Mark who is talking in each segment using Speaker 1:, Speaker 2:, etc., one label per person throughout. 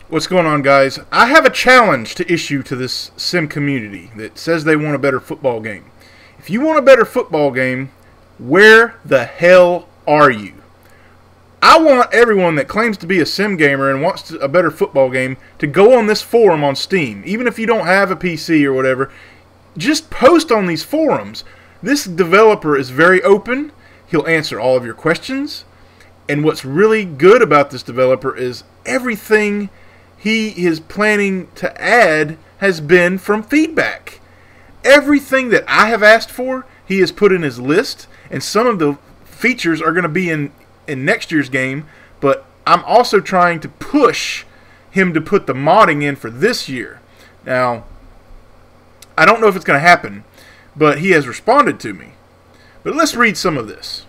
Speaker 1: What's going on, guys? I have a challenge to issue to this sim community that says they want a better football game. If you want a better football game, where the hell are you? I want everyone that claims to be a sim gamer and wants a better football game to go on this forum on Steam. Even if you don't have a PC or whatever, just post on these forums. This developer is very open. He'll answer all of your questions. And what's really good about this developer is everything he is planning to add has been from feedback. Everything that I have asked for, he has put in his list, and some of the features are going to be in next year's game, but I'm also trying to push him to put the modding in for this year. Now, I don't know if it's going to happen, but he has responded to me. But let's read some of this.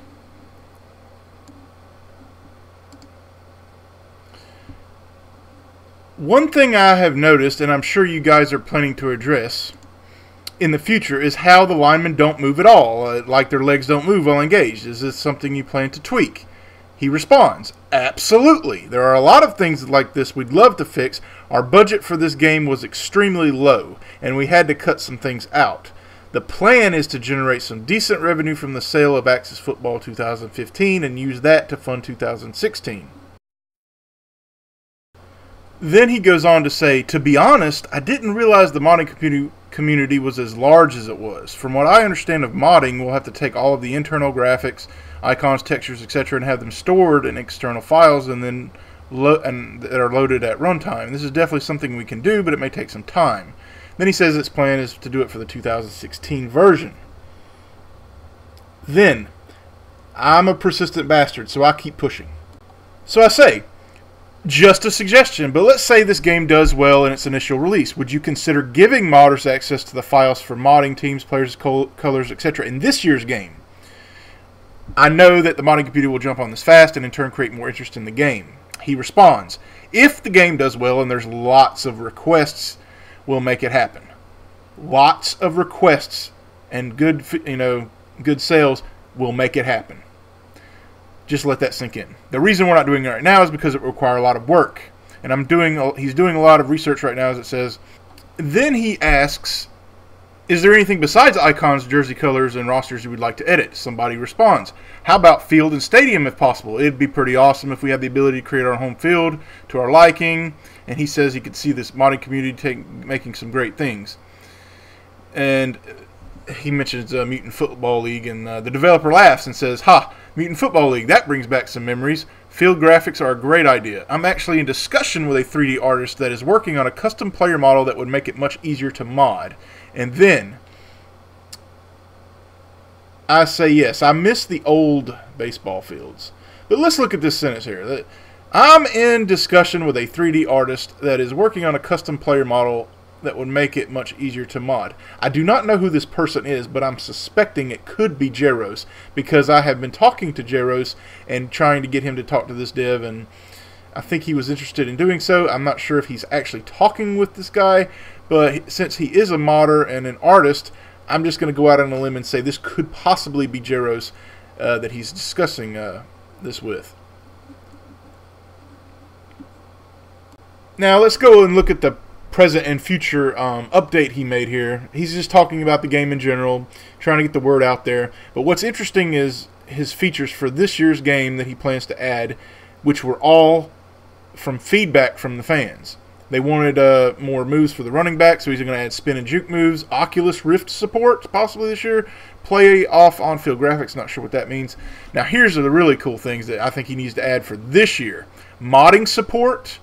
Speaker 1: One thing I have noticed, and I'm sure you guys are planning to address in the future, is how the linemen don't move at all, like their legs don't move while engaged. Is this something you plan to tweak? He responds, absolutely. There are a lot of things like this we'd love to fix. Our budget for this game was extremely low, and we had to cut some things out. The plan is to generate some decent revenue from the sale of Axis Football 2015 and use that to fund 2016. Then he goes on to say, to be honest, I didn't realize the modding community was as large as it was. From what I understand of modding, we'll have to take all of the internal graphics, icons, textures, etc., and have them stored in external files and then that are loaded at runtime. This is definitely something we can do, but it may take some time. Then he says its plan is to do it for the 2016 version. Then, I'm a persistent bastard, so I keep pushing. So I say, just a suggestion, but let's say this game does well in its initial release. Would you consider giving modders access to the files for modding teams, players, colors, etc. in this year's game? I know that the modding community will jump on this fast and in turn create more interest in the game. He responds, if the game does well and there's lots of requests, we'll make it happen. Lots of requests and good sales will make it happen. Just let that sink in. The reason we're not doing it right now is because it will require a lot of work. And he's doing a lot of research right now, as it says. Then he asks, is there anything besides icons, jersey colors, and rosters you would like to edit? Somebody responds, how about field and stadium if possible? It'd be pretty awesome if we had the ability to create our home field to our liking. And he says he could see this modding community making some great things. And he mentions Mutant Football League, and the developer laughs and says, ha, Mutant Football League, that brings back some memories. Field graphics are a great idea. I'm actually in discussion with a 3D artist that is working on a custom player model that would make it much easier to mod. And then I say, yes, I miss the old baseball fields. But let's look at this sentence here. I'm in discussion with a 3D artist that is working on a custom player model that would make it much easier to mod. I do not know who this person is, but I'm suspecting it could be Jaros, because I have been talking to Jaros and trying to get him to talk to this dev, and I think he was interested in doing so. I'm not sure if he's actually talking with this guy, but since he is a modder and an artist, I'm just going to go out on a limb and say this could possibly be Jaros that he's discussing this with. Now let's go and look at the present and future update he made here. He's just talking about the game in general, trying to get the word out there. But what's interesting is his features for this year's game that he plans to add, which were all from feedback from the fans. They wanted more moves for the running back, so he's going to add spin and juke moves, Oculus Rift support possibly this year, play off on-field graphics, not sure what that means. Now here's the really cool things that I think he needs to add for this year. Modding support,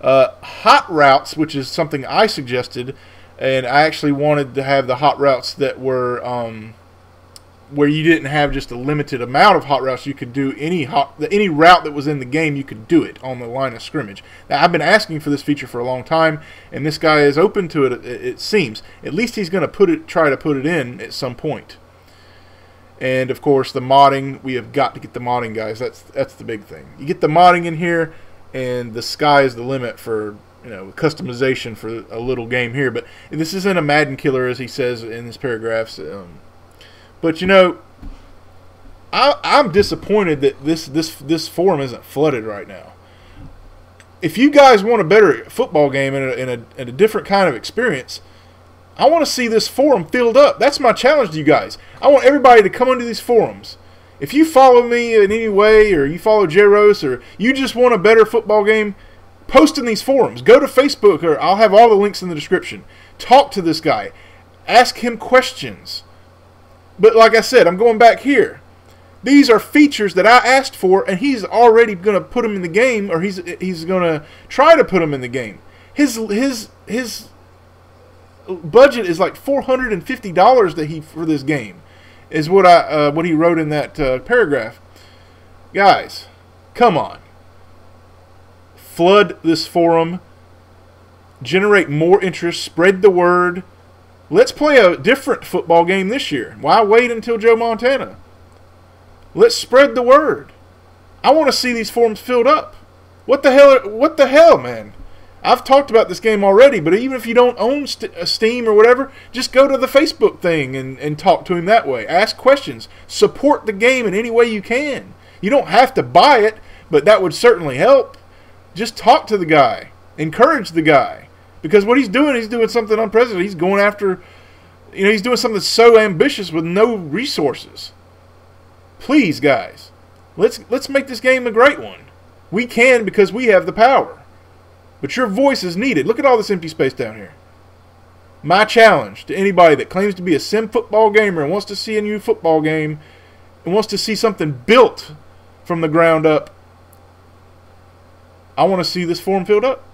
Speaker 1: hot routes, which is something I suggested, and I actually wanted to have the hot routes that were where you didn't have just a limited amount of hot routes. You could do any route that was in the game, you could do it on the line of scrimmage. Now, I've been asking for this feature for a long time, and this guy is open to it. It seems. At least he's going to try to put it in at some point. And of course, the modding. We have got to get the modding, guys. That's the big thing. You get the modding in here, and the sky is the limit for customization for a little game here. But this isn't a Madden killer, as he says in his paragraphs. But I'm disappointed that this forum isn't flooded right now. if you guys want a better football game and a different kind of experience, I want to see this forum filled up. That's my challenge to you guys. I want everybody to come into these forums. If you follow me in any way, or you follow J-Rose, or you just want a better football game, post in these forums. Go to Facebook, or I'll have all the links in the description. Talk to this guy. Ask him questions. But like I said, I'm going back here. These are features that I asked for, and he's already going to put them in the game, or he's going to try to put them in the game. His budget is like $450 that he for this game, is what he wrote in that paragraph. Guys, come on. Flood this forum. Generate more interest. Spread the word. Let's play a different football game this year. Why wait until Joe Montana? Let's spread the word. I want to see these forums filled up. What the hell, man? I've talked about this game already, but even if you don't own Steam or whatever, just go to the Facebook thing and talk to him that way. Ask questions. Support the game in any way you can. You don't have to buy it, but that would certainly help. Just talk to the guy. Encourage the guy. Because what he's doing something unprecedented. He's going after, he's doing something so ambitious with no resources. Please, guys, let's make this game a great one. We can, because we have the power. But your voice is needed. Look at all this empty space down here. My challenge to anybody that claims to be a sim football gamer and wants to see a new football game and wants to see something built from the ground up, I want to see this forum filled up.